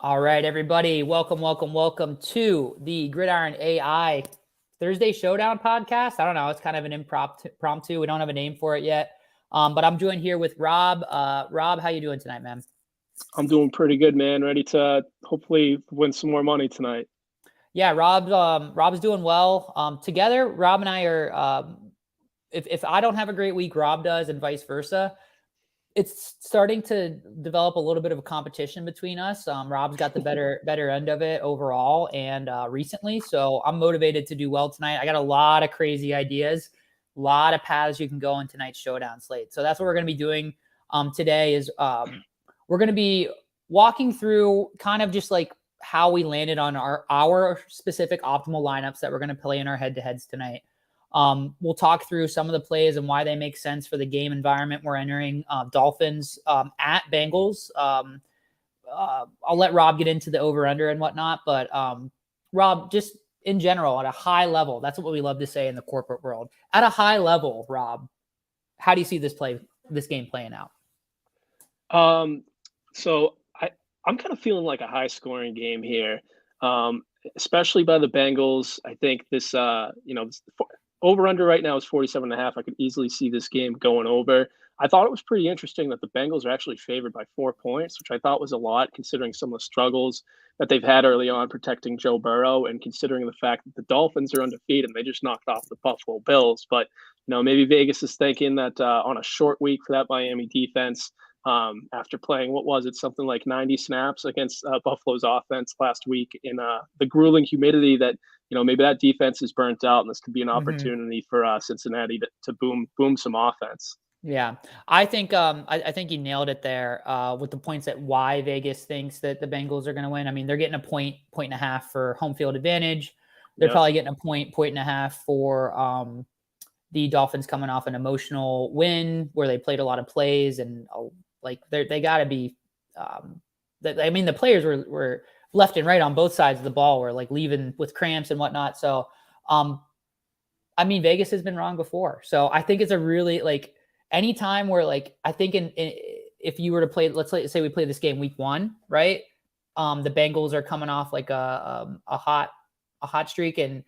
All right, everybody. Welcome to the Gridiron AI Thursday Showdown podcast. I don't know. It's kind of an impromptu. We don't have a name for it yet. But I'm joined here with Rob. Rob, how you doing tonight, man? I'm doing pretty good, man. Ready to hopefully win some more money tonight. Yeah, Rob's doing well. Together, Rob and I are. If I don't have a great week, Rob does, and vice versa. It's starting to develop a little bit of a competition between us. Rob's got the better end of it overall and recently. So I'm motivated to do well tonight. I got a lot of crazy ideas, a lot of paths you can go in tonight's showdown slate. So that's what we're going to be doing today is we're going to be walking through kind of just like how we landed on our specific optimal lineups that we're going to play in our head-to-heads tonight. We'll talk through some of the plays and why they make sense for the game environment we're entering. Dolphins at Bengals. I'll let Rob get into the over-under and whatnot, but Rob, just in general, at a high level, that's what we love to say in the corporate world. At a high level, Rob, how do you see this game playing out? So I'm kind of feeling like a high-scoring game here, especially by the Bengals. I think this, over-under right now is 47.5. I could easily see this game going over. I thought it was pretty interesting that the Bengals are actually favored by 4 points, which I thought was a lot considering some of the struggles that they've had early on protecting Joe Burrow and considering the fact that the Dolphins are undefeated and they just knocked off the Buffalo Bills. But, maybe Vegas is thinking that on a short week for that Miami defense, after playing, something like 90 snaps against Buffalo's offense last week in the grueling humidity that, maybe that defense is burnt out and this could be an opportunity for Cincinnati to boom some offense. Yeah, I think I think you nailed it there with the points at why Vegas thinks that the Bengals are going to win. I mean, they're getting a point and a half for home field advantage. They're probably getting a point and a half for the Dolphins coming off an emotional win where they played a lot of plays and they got to be. I mean, the players were left and right on both sides of the ball were like leaving with cramps and whatnot. So, I mean, Vegas has been wrong before. So I think it's a really anytime where I think if you were to play, let's say we play this game week 1, right? The Bengals are coming off like a hot streak and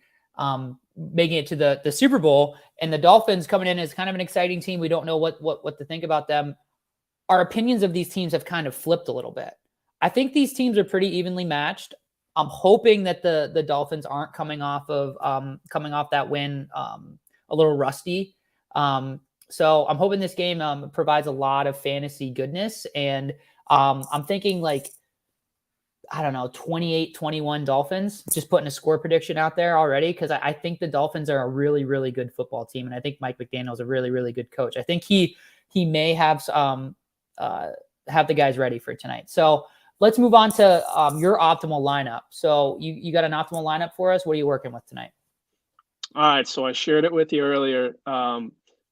making it to the Super Bowl, and the Dolphins coming in as kind of an exciting team. We don't know what to think about them. Our opinions of these teams have kind of flipped a little bit. I think these teams are pretty evenly matched. I'm hoping that the Dolphins aren't coming off that win a little rusty. So I'm hoping this game provides a lot of fantasy goodness. And I'm thinking 28-21 Dolphins, just putting a score prediction out there already. Cause I think the Dolphins are a really, really good football team. And I think Mike McDaniel's a really, really good coach. I think he may have the guys ready for tonight. So let's move on to your optimal lineup. So you got an optimal lineup for us. What are you working with tonight? All right. So I shared it with you earlier.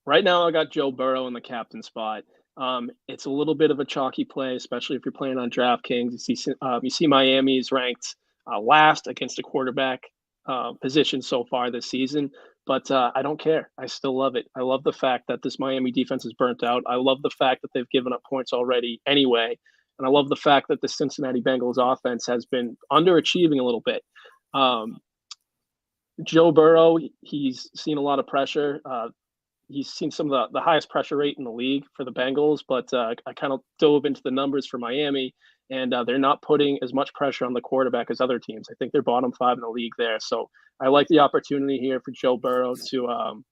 Right now, I got Joe Burrow in the captain spot. It's a little bit of a chalky play, especially if you're playing on DraftKings. You see Miami's ranked last against a quarterback position so far this season, but I don't care. I still love it. I love the fact that this Miami defense is burnt out. I love the fact that they've given up points already anyway, and I love the fact that the Cincinnati Bengals offense has been underachieving a little bit. Joe Burrow, he's seen a lot of pressure. He's seen some of the highest pressure rate in the league for the Bengals, but I kind of dove into the numbers for Miami, and they're not putting as much pressure on the quarterback as other teams. I think they're bottom 5 in the league there. So I like the opportunity here for Joe Burrow to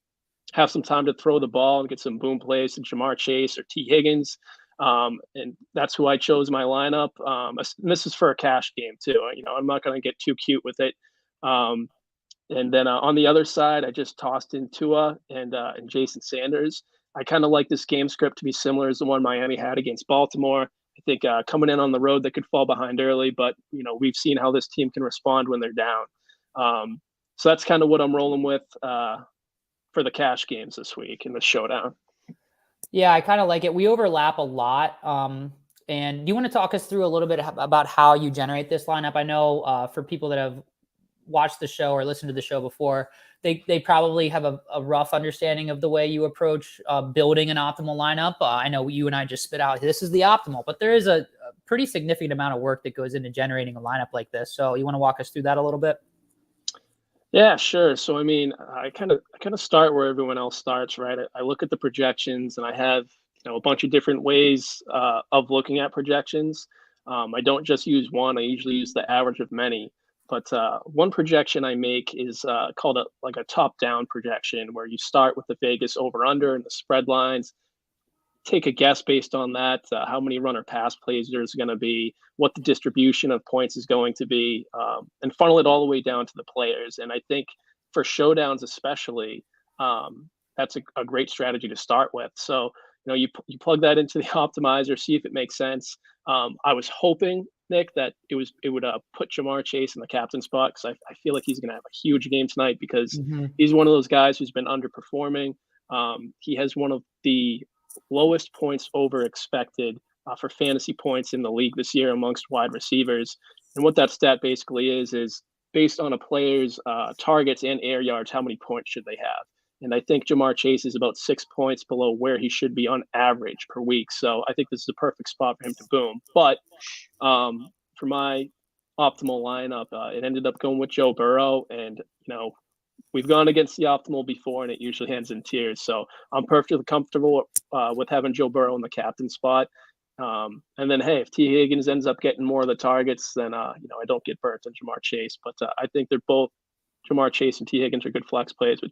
have some time to throw the ball and get some boom plays to Jamar Chase or T. Higgins. And that's who I chose my lineup. And this is for a cash game too. I'm not going to get too cute with it. And then on the other side, I just tossed in Tua and Jason Sanders. I kind of like this game script to be similar as the one Miami had against Baltimore. I think coming in on the road, they could fall behind early, but we've seen how this team can respond when they're down. So that's kind of what I'm rolling with for the cash games this week in the showdown. Yeah, I kind of like it. We overlap a lot. And do you want to talk us through a little bit about how you generate this lineup? I know for people that have watched the show or listened to the show before, they probably have a rough understanding of the way you approach building an optimal lineup. I know you and I just spit out, this is the optimal, but there is a pretty significant amount of work that goes into generating a lineup like this. So you want to walk us through that a little bit? Yeah, sure. So I mean, I kind of start where everyone else starts, right? I look at the projections, and I have a bunch of different ways of looking at projections. I don't just use one; I usually use the average of many. But one projection I make is called a top-down projection, where you start with the Vegas over/under and the spread lines, take a guess based on that, how many run or pass plays there's going to be, what the distribution of points is going to be, and funnel it all the way down to the players. And I think for showdowns especially, that's a great strategy to start with. So you plug that into the optimizer, see if it makes sense. I was hoping, Nick, that it would put Jamar Chase in the captain spot, because I feel like he's going to have a huge game tonight, because he's one of those guys who's been underperforming. He has one of the lowest points over expected for fantasy points in the league this year amongst wide receivers. And what that stat basically is based on a player's targets and air yards, how many points should they have? And I think Jamar Chase is about 6 points below where he should be on average per week. So I think this is a perfect spot for him to boom. But for my optimal lineup, it ended up going with Joe Burrow. And, we've gone against the optimal before, and it usually ends in tears. So I'm perfectly comfortable with having Joe Burrow in the captain spot. And then, hey, if T. Higgins ends up getting more of the targets, then I don't get burnt on Jamar Chase. But I think they're both, Jamar Chase and T. Higgins, are good flex plays with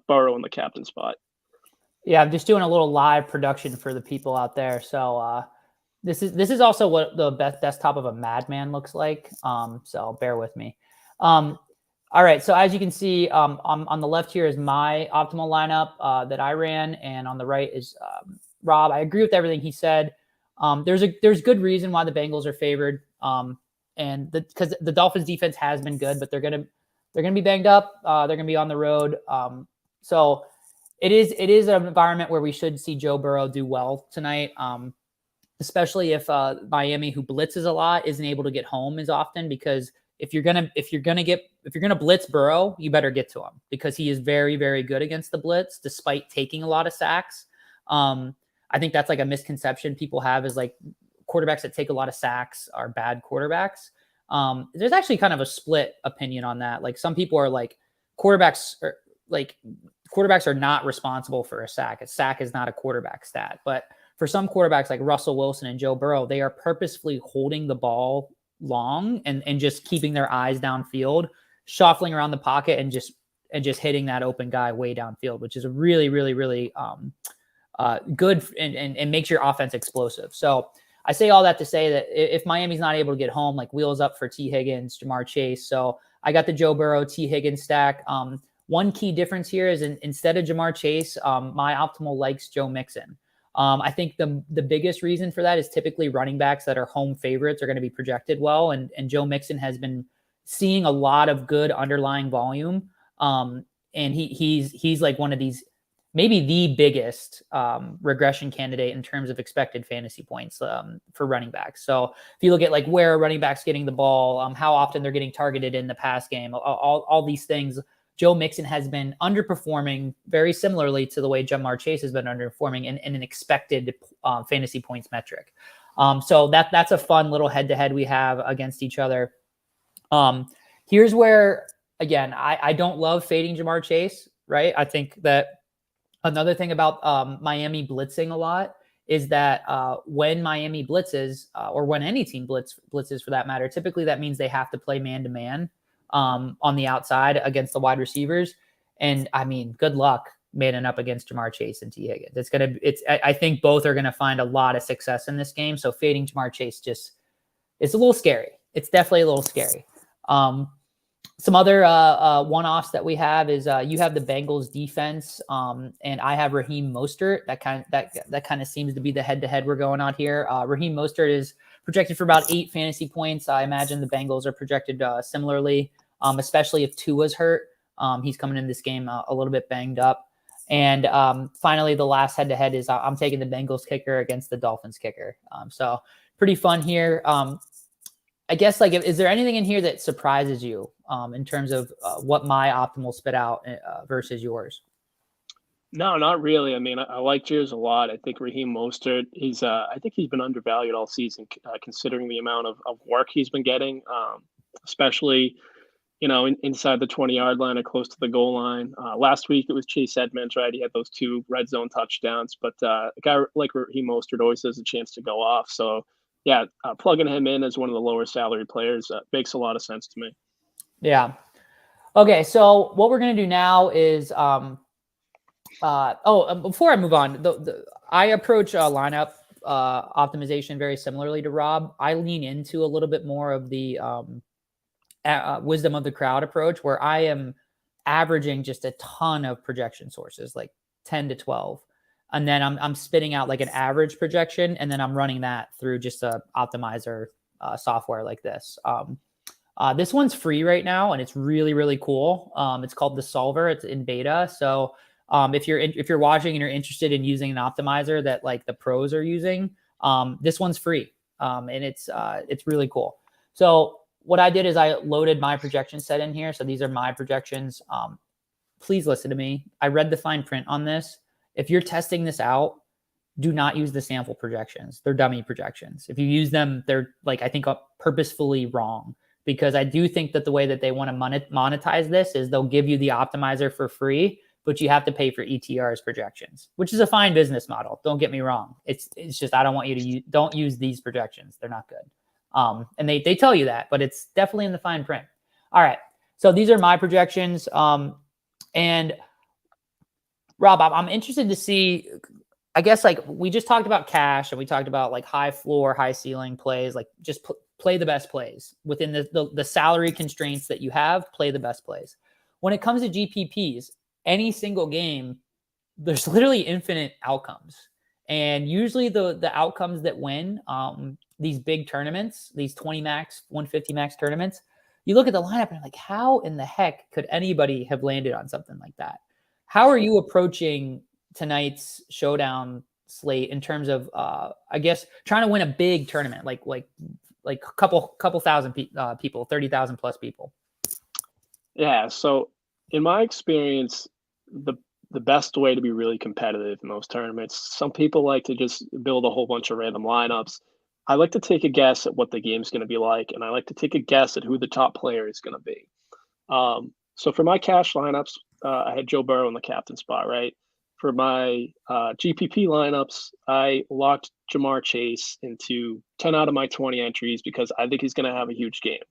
Burrow in the captain spot. Yeah, I'm just doing a little live production for the people out there. So this is also what the best desktop of a madman looks like. So bear with me. All right, so as you can see, on the left here is my optimal lineup that I ran, and on the right is Rob. I agree with everything he said. There's good reason why the Bengals are favored, and because the Dolphins defense has been good, but they're gonna be banged up. They're gonna be on the road, so it is an environment where we should see Joe Burrow do well tonight, especially if Miami, who blitzes a lot, isn't able to get home as often, because if you're gonna blitz Burrow, you better get to him, because he is very, very good against the blitz, despite taking a lot of sacks. I think that's like a misconception people have, is like quarterbacks that take a lot of sacks are bad quarterbacks. There's actually kind of a split opinion on that. Like, some people are like, quarterbacks are not responsible for a sack. A sack is not a quarterback stat. But for some quarterbacks like Russell Wilson and Joe Burrow, they are purposefully holding the ball long and just keeping their eyes downfield, shuffling around the pocket, and just hitting that open guy way downfield, which is a really, really, really good and makes your offense explosive. So I say all that to say that if Miami's not able to get home, like, wheels up for T. Higgins, Jamar Chase. So I got the Joe Burrow, T. Higgins stack. One key difference here is instead of Jamar Chase, my optimal likes Joe Mixon. I think the biggest reason for that is typically running backs that are home favorites are going to be projected well. And Joe Mixon has been seeing a lot of good underlying volume. And he's like one of these, maybe the biggest regression candidate in terms of expected fantasy points for running backs. So if you look at like where running backs getting the ball, how often they're getting targeted in the pass game, all these things, Joe Mixon has been underperforming very similarly to the way Jamar Chase has been underperforming in an expected fantasy points metric. So that's a fun little head-to-head we have against each other. Here's where, again, I don't love fading Jamar Chase, right? I think that another thing about Miami blitzing a lot is that when Miami blitzes, or when any team blitzes for that matter, typically that means they have to play man-to-man on the outside against the wide receivers. And I mean, good luck manning up against Jamar Chase and T. Higgins. I think both are going to find a lot of success in this game. So fading Jamar Chase it's a little scary. It's definitely a little scary. Some other one-offs that we have is you have the Bengals defense, and I have Raheem Mostert. That kind of seems to be the head-to-head we're going on here. Raheem Mostert is projected for about 8 fantasy points. I imagine the Bengals are projected similarly, especially if Tua's hurt. He's coming in this game a little bit banged up. And finally, the last head-to-head is I'm taking the Bengals kicker against the Dolphins kicker. So pretty fun here. I guess, like, is there anything in here that surprises you in terms of what my optimal spit out versus yours. No, not really. I mean, I like Jers a lot. I think Raheem Mostert, I think he's been undervalued all season, considering the amount of work he's been getting, especially, inside the 20-yard line or close to the goal line. Last week it was Chase Edmonds, right? He had those 2 red zone touchdowns, but a guy like Raheem Mostert always has a chance to go off. So, yeah, plugging him in as one of the lower salary players makes a lot of sense to me. Yeah. Okay, so what we're going to do now is before I move on, I approach lineup optimization very similarly to Rob. I lean into a little bit more of the wisdom of the crowd approach, where I am averaging just a ton of projection sources, like 10 to 12. And then I'm spitting out like an average projection, and then I'm running that through just a optimizer software like this. This one's free right now, and it's really, really cool. It's called the Solver. It's in beta. So if you're watching and you're interested in using an optimizer that like the pros are using, this one's free, and it's really cool. So what I did is I loaded my projection set in here. So these are my projections. Please listen to me. I read the fine print on this. If you're testing this out, do not use the sample projections. They're dummy projections. If you use them, they're like, I think purposefully wrong, because I do think that the way that they want to monetize this is they'll give you the optimizer for free, but you have to pay for ETR's projections, which is a fine business model. Don't get me wrong. It's just, I don't want you to don't use these projections. They're not good. And they tell you that, but it's definitely in the fine print. All right. So these are my projections. And Rob, I'm interested to see, I guess, like we just talked about cash, and we talked about like high floor, high ceiling plays, like just play the best plays within the salary constraints that you have, play the best plays. When it comes to GPPs, any single game, there's literally infinite outcomes. And usually the outcomes that win these big tournaments, these 20 max, 150 max tournaments, you look at the lineup and like, how in the heck could anybody have landed on something like that? How are you approaching tonight's Showdown slate in terms of, I guess, trying to win a big tournament, like a couple thousand people, 30,000 plus people? Yeah. So in my experience, the best way to be really competitive in those tournaments, some people like to just build a whole bunch of random lineups. I like to take a guess at what the game's going to be like, and I like to take a guess at who the top player is going to be. So for my cash lineups, I had Joe Burrow in the captain spot, right? For my GPP lineups, I locked Jamar Chase into 10 out of my 20 entries because I think he's going to have a huge game.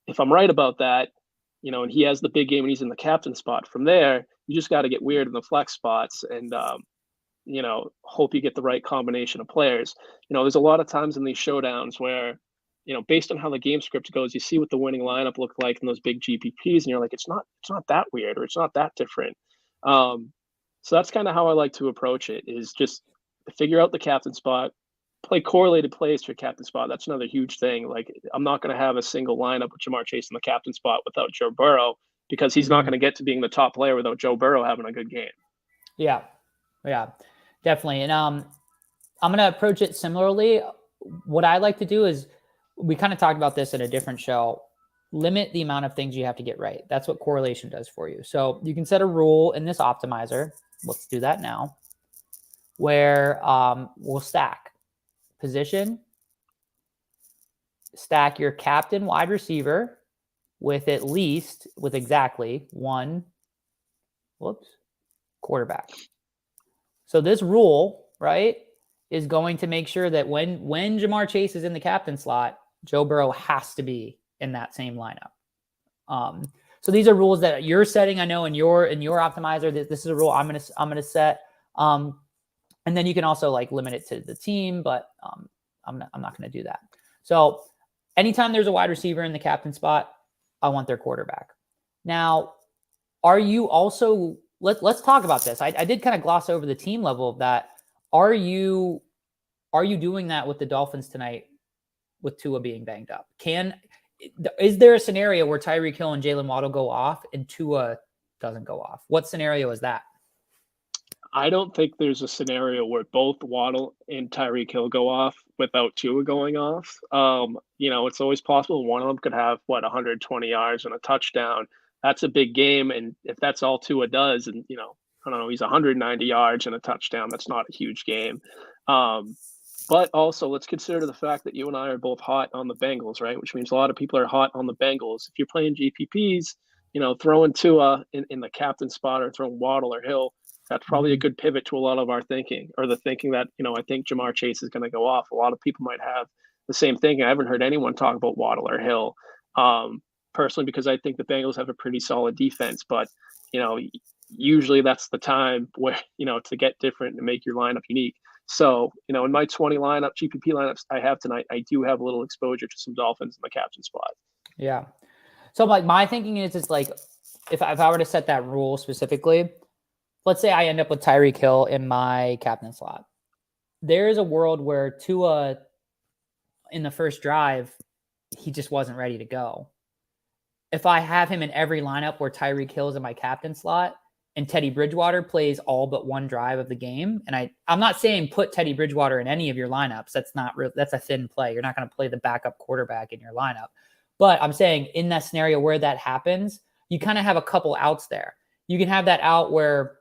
If I'm right about that, and he has the big game and he's in the captain spot, from there, you just got to get weird in the flex spots and, hope you get the right combination of players. There's a lot of times in these showdowns where, based on how the game script goes, you see what the winning lineup looked like in those big GPPs, and you're like, it's not that weird, or it's not that different. So that's kind of how I like to approach it, is just figure out the captain spot, play correlated plays for captain spot. That's another huge thing. Like, I'm not going to have a single lineup with Jamar Chase in the captain spot without Joe Burrow, because he's not going to get to being the top player without Joe Burrow having a good game. Yeah, definitely. And I'm going to approach it similarly. What I like to do is, we kind of talked about this in a different show, limit the amount of things you have to get right. That's what correlation does for you. So you can set a rule in this optimizer. Let's do that now, where we'll stack position, stack your captain wide receiver with exactly one quarterback. So this rule, right, is going to make sure that when Jamar Chase is in the captain slot, Joe Burrow has to be in that same lineup. So these are rules that you're setting. I know in your optimizer, this is a rule I'm gonna set. And then you can also like limit it to the team, but I'm not gonna do that. So anytime there's a wide receiver in the captain spot, I want their quarterback. Now, are you also, let's talk about this. I did kind of gloss over the team level of that. Are you doing that with the Dolphins tonight with Tua being banged up? Is there a scenario where Tyreek Hill and Jalen Waddle go off and Tua doesn't go off? What scenario is that? I don't think there's a scenario where both Waddle and Tyreek Hill go off without Tua going off. It's always possible one of them could have 120 yards and a touchdown. That's a big game, and if that's all Tua does, and I don't know, he's 190 yards and a touchdown. That's not a huge game. But also, let's consider the fact that you and I are both hot on the Bengals, right? Which means a lot of people are hot on the Bengals. If you're playing GPPs, throwing Tua in the captain spot or throwing Waddle or Hill, that's probably a good pivot to a lot of our thinking, or the thinking that, I think Jamar Chase is going to go off. A lot of people might have the same thing. I haven't heard anyone talk about Waddle or Hill, personally, because I think the Bengals have a pretty solid defense. But, usually that's the time where, to get different and make your lineup unique. So, in my 20 GPP lineups I have tonight, I do have a little exposure to some Dolphins in the captain spot. Yeah. So like my thinking is like, if I were to set that rule specifically, let's say I end up with Tyreek Hill in my captain slot. There is a world where Tua in the first drive, he just wasn't ready to go. If I have him in every lineup where Tyreek Hill is in my captain slot and Teddy Bridgewater plays all but one drive of the game, and I'm not saying put Teddy Bridgewater in any of your lineups. That's not real. That's a thin play. You're not going to play the backup quarterback in your lineup. But I'm saying in that scenario where that happens, you kind of have a couple outs there. You can have that out where,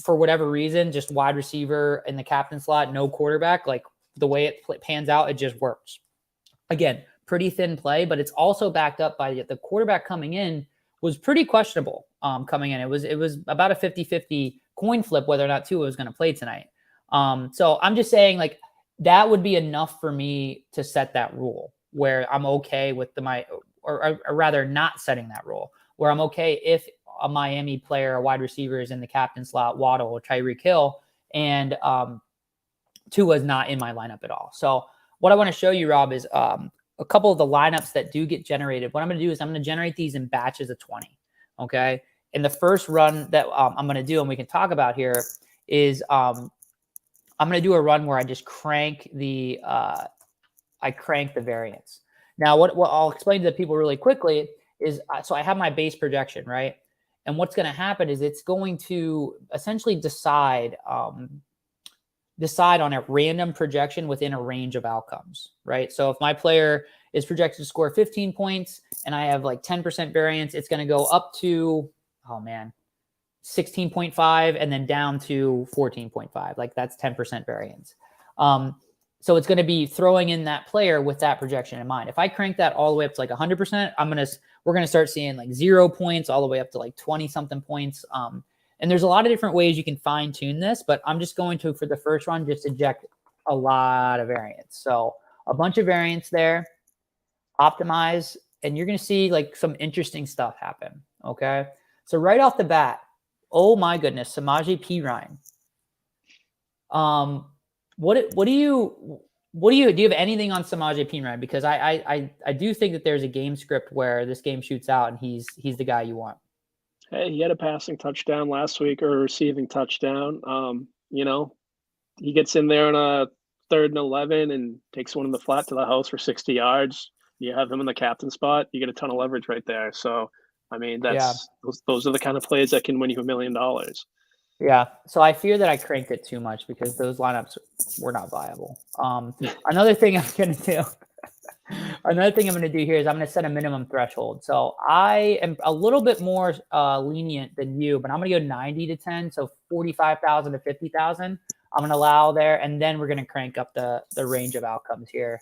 for whatever reason, just wide receiver in the captain slot, no quarterback, like the way it pans out, it just works. Again, pretty thin play, but it's also backed up by the quarterback coming in was pretty questionable coming in. It was about a 50-50 coin flip whether or not Tua was going to play tonight. So I'm just saying, like, that would be enough for me to set that rule where I'm okay with or rather not setting that rule, where I'm okay if a Miami player, a wide receiver, is in the captain slot, Waddle or Tyreek Hill, and Tua is not in my lineup at all. So what I want to show you, Rob, is a couple of the lineups that do get generated. What I'm going to do is I'm going to generate these in batches of 20. Okay. And the first run that I'm going to do, and we can talk about here, is I'm going to do a run where I just crank the variance. Now, what I'll explain to the people really quickly is, so I have my base projection, right? And what's going to happen is it's going to essentially decide on a random projection within a range of outcomes, right? So if my player is projected to score 15 points and I have like 10% variance, it's going to go up to, 16.5 and then down to 14.5. Like that's 10% variance. So it's going to be throwing in that player with that projection in mind. If I crank that all the way up to like 100%, we're going to start seeing like 0 points all the way up to like 20 something points. And there's a lot of different ways you can fine tune this, but I'm just going to, for the first run, just inject a lot of variance. So a bunch of variance there, optimize, and you're going to see like some interesting stuff happen. Okay. So right off the bat, oh my goodness, Samaje Perine. Do you have anything on Samaje Perine? Because I do think that there's a game script where this game shoots out and he's the guy you want. Hey, he had a passing touchdown last week, or a receiving touchdown. He gets in there on a 3rd and 11 and takes one in the flat to the house for 60 yards. You have him in the captain spot, you get a ton of leverage right there. So, I mean, those are the kind of plays that can win you $1 million. Yeah. So I fear that I cranked it too much because those lineups were not viable. Another thing I'm going to do here is I'm going to set a minimum threshold. So I am a little bit more lenient than you, but I'm going to go 90 to 10. So 45,000 to 50,000. I'm going to allow there. And then we're going to crank up the range of outcomes here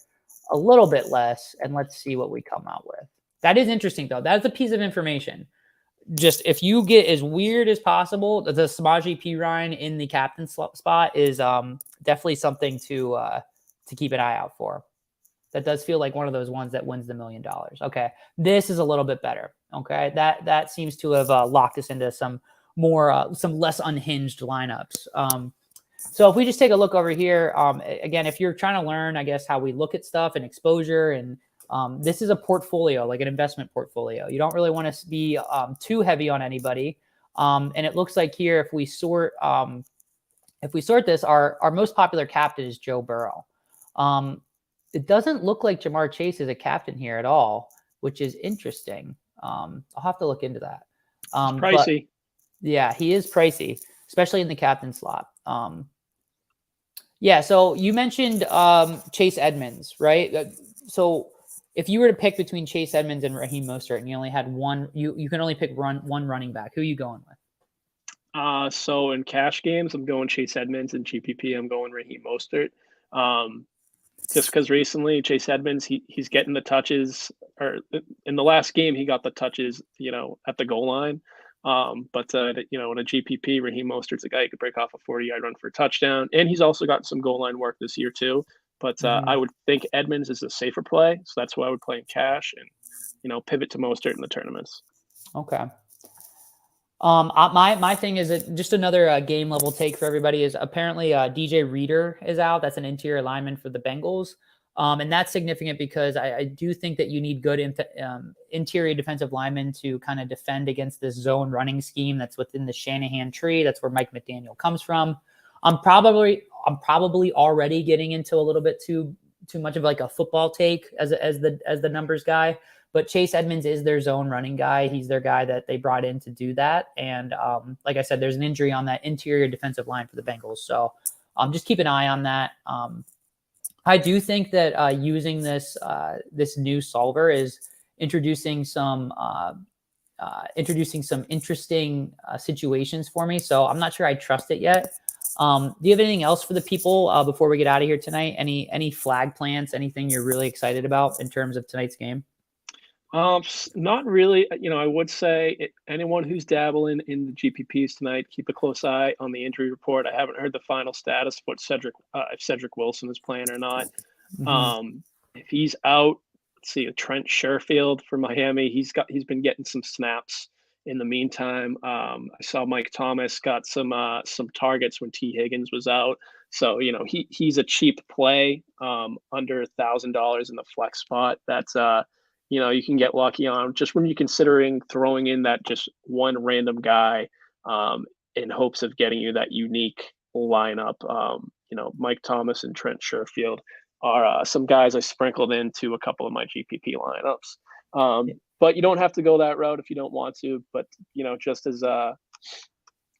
a little bit less. And let's see what we come out with. That is interesting though. That's a piece of information. Just if you get as weird as possible, the Samaje Perine in the captain spot is definitely something to keep an eye out for. That does feel like one of those ones that wins the $1 million. Okay, this is a little bit better. Okay, that seems to have locked us into some more, some less unhinged lineups. So if we just take a look over here, again, if you're trying to learn, I guess, how we look at stuff and exposure, and this is a portfolio, like an investment portfolio. You don't really want to be too heavy on anybody. And it looks like here, if we sort this, our most popular captain is Joe Burrow. It doesn't look like Jamar Chase is a captain here at all, which is interesting. I'll have to look into that. It's pricey. Yeah, he is pricey, especially in the captain slot. Yeah. So you mentioned Chase Edmonds, right? So if you were to pick between Chase Edmonds and Raheem Mostert, and you only had one, you can only pick one running back. Who are you going with? So in cash games, I'm going Chase Edmonds, and GPP, I'm going Raheem Mostert. Um, just because recently Chase Edmonds, he's getting the touches, or in the last game he got the touches, at the goal line. But in a GPP, Raheem Mostert's a guy who could break off a 40-yard run for a touchdown, and he's also gotten some goal line work this year too. But I Mhm. would think Edmonds is a safer play, so that's why I would play in cash and pivot to Mostert in the tournaments. Okay. My thing is that just another game level take for everybody is apparently DJ Reader is out. That's an interior lineman for the Bengals. And that's significant because I do think that you need good interior defensive linemen to kind of defend against this zone running scheme that's within the Shanahan tree. That's where Mike McDaniel comes from. I'm probably already getting into a little bit too much of like a football take as the numbers guy. But Chase Edmonds is their zone running guy. He's their guy that they brought in to do that. And like I said, there's an injury on that interior defensive line for the Bengals. So just keep an eye on that. I do think that using this new solver is introducing some interesting situations for me. So I'm not sure I trust it yet. Do you have anything else for the people before we get out of here tonight? Any flag plants? Anything you're really excited about in terms of tonight's game? Not really. I would say anyone who's dabbling in the GPPs tonight, keep a close eye on the injury report. I haven't heard the final status of what if Cedric Wilson is playing or not. Mm-hmm. If he's out, let's see, Trent Sherfield for Miami. He's been getting some snaps in the meantime. I saw Mike Thomas got some targets when T Higgins was out. So he's a cheap play, under $1,000 in the flex spot. That's you can get lucky on just when you're considering throwing in that just one random guy, in hopes of getting you that unique lineup. Mike Thomas and Trent Sherfield are some guys I sprinkled into a couple of my GPP lineups. But you don't have to go that route if you don't want to. But just as a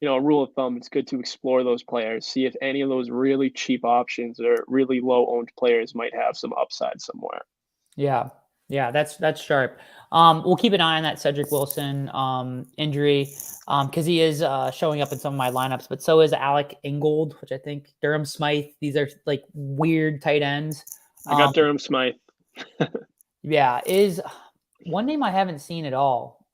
rule of thumb, it's good to explore those players, see if any of those really cheap options or really low owned players might have some upside somewhere. Yeah. Yeah, that's sharp. We'll keep an eye on that Cedric Wilson injury because he is showing up in some of my lineups, but so is Alec Ingold, which I think Durham Smythe. These are like weird tight ends. I got Durham Smythe. Yeah, is one name I haven't seen at all.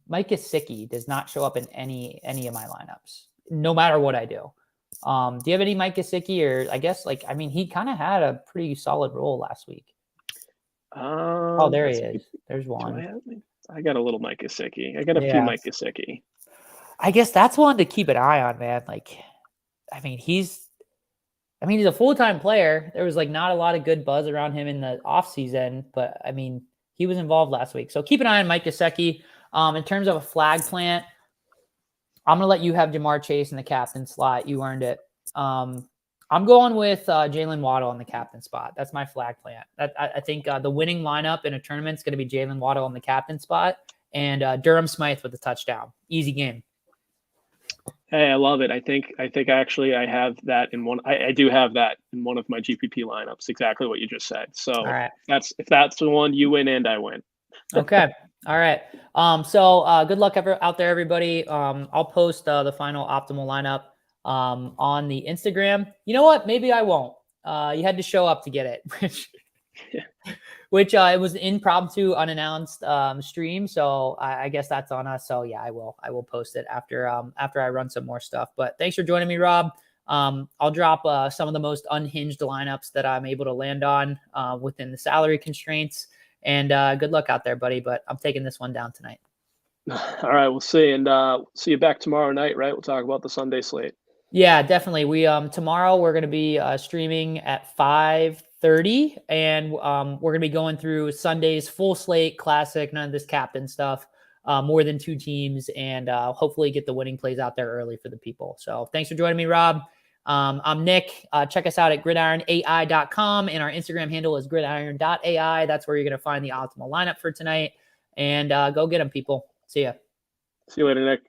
Mike Gesicki does not show up in any of my lineups, no matter what I do. Do you have any Mike Gesicki, or I guess he kind of had a pretty solid role last week. Oh, there he is. There's one. I got a little Mike Gesicki. I got a few Mike Gesicki. I guess that's one to keep an eye on, man. He's a full-time player. There was not a lot of good buzz around him in the offseason, but he was involved last week. So keep an eye on Mike Gesicki. In terms of a flag plant, I'm gonna let you have Jamar Chase in the captain slot. You earned it. I'm going with Jalen Waddle on the captain spot. That's my flag plant. I think the winning lineup in a tournament is going to be Jalen Waddle on the captain spot and Durham Smythe with the touchdown. Easy game. Hey, I love it. I think actually I have that in one. I do have that in one of my GPP lineups. Exactly what you just said. So all right. if that's the one, you win and I win. Okay. All right. So good luck out there, everybody. I'll post the final optimal lineup on the Instagram. You know what? Maybe I won't. You had to show up to get it, which it was an impromptu, unannounced stream. So I guess that's on us. So yeah, I will post it after I run some more stuff. But thanks for joining me, Rob. I'll drop some of the most unhinged lineups that I'm able to land on within the salary constraints. And good luck out there, buddy. But I'm taking this one down tonight. All right, we'll see. And see you back tomorrow night, right? We'll talk about the Sunday slate. Yeah, definitely. We tomorrow we're going to be streaming at 5:30, and we're going to be going through Sunday's full slate, classic, none of this captain stuff, more than 2 teams, and hopefully get the winning plays out there early for the people. So thanks for joining me, Rob. I'm Nick. Check us out at gridironai.com, and our Instagram handle is gridiron.ai. That's where you're going to find the optimal lineup for tonight. And go get them, people. See ya. See you later, Nick.